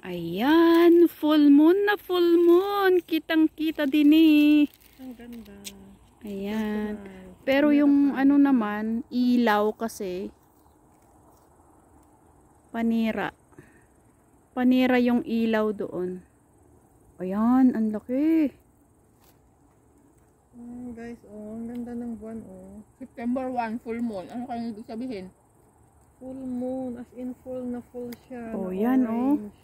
Ayan, full moon na full moon. Kitang-kita din eh. Ang ganda. Ayan. Pero yung ano naman, ilaw kasi panira. Panira yung ilaw doon. Ayan, ang laki. Guys, oh, ang ganda ng buwan, oh. September 1, full moon. Ano kaya ibig sabihin? Full moon, as in full na full siya. Oh, na yan, oh. orange.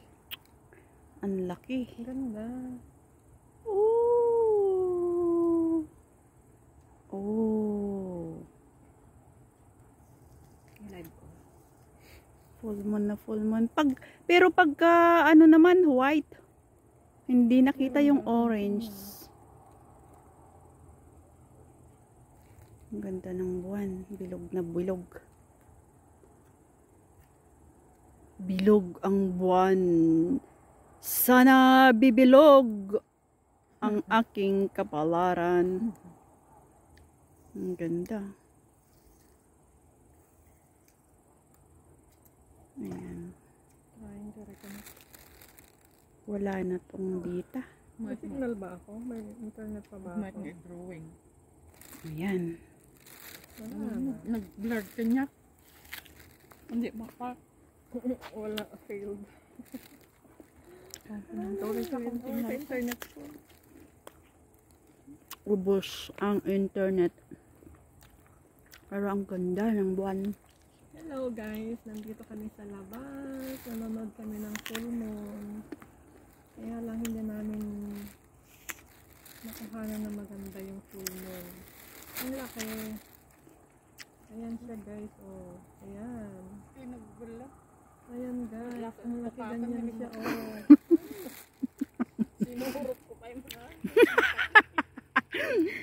Ang laki. Ang ganda. Oh. Oh. Live ko. Full moon na full moon. Pero pagka ano naman, white. Hindi nakita yung orange. Ang ganda ng buwan. Bilog na bilog. Bilog ang buwan. Sana bibilog ang aking kapalaran. Ang ganda. Ayan. Trying to reconnect. Wala na tong dita. May signal ba ako? May internet pa ba Might ako? get drawing. Ayan. Nag-blurred ka niya. Hindi baka. Wala, failed. Tuloy ka kung Sa internet ko. Ubos ang internet. Pero ang ganda ng buwan. Hello guys, nandito kami sa labas. Nanonood kami ng full moon. Kaya lang hindi namin nakuhanan na maganda yung full moon. Ang laki. Ayan siya guys, oh. Ayan. Ay, nagbula. Ayan guys, ang laki ganyan siya, oh. Sinuhurot ko pa yung mga.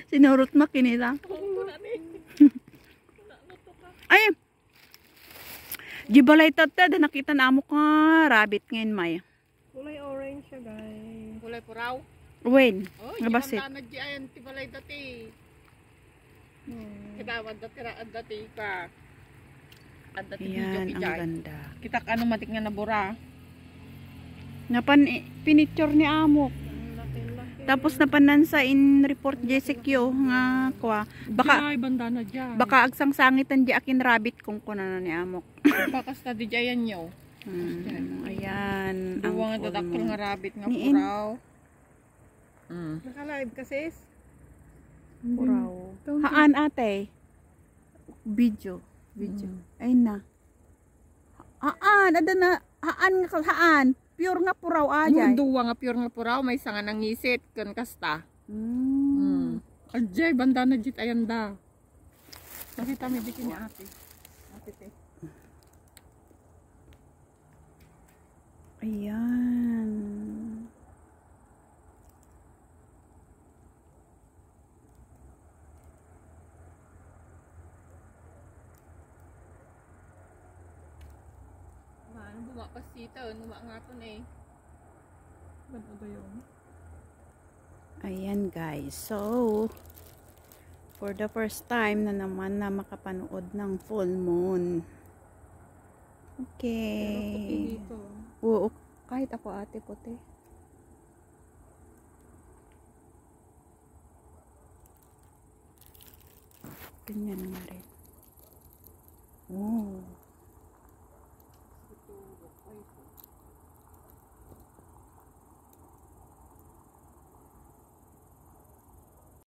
Sinurot makinila. Ay! Gibalay tata, nakita na mo ka rabbit ngayon, Maya. Kulay orange siya guys. Kulay puraw. When? Oh, Nabasit. yung tanag diyan, tibalay dati. Kitawad dati raan dati ka. At dati Ayan, video ang kijay. ganda. Kita ka ano matik nga nabura. Pinicture ni Amok. Ang laki-laki. Tapos napanan sa in report JCQ nga kwa. Ay, bandana dyan. Baka agsang sangitan di akin rabbit kung kuna na ni Amok. Bakas na di dyan nyo. Ayan. Duwa nga full dadakil moon. nga rabbit nga Niin. puraw. Naka-live ka sis? Puraw. Haan ate? Video. Ay na. Haan. Ada na. Haan nga haan. Pure nga puraw ajay. Duwa nga pure nga puraw. May sanga nang ngisit. Kan kasta. Ajay, bandana jit ayan da. Nakita mo dikin ni ate. Ate te. Ayan. Ano bumakas dito? Numangaton eh. Ba't ba yun? Ayan guys. So, for the first time na naman na makapanood ng full moon. Pero puti Okay. dito. Oo, kahit ako ate puti. Ganyan nga rin. Oh.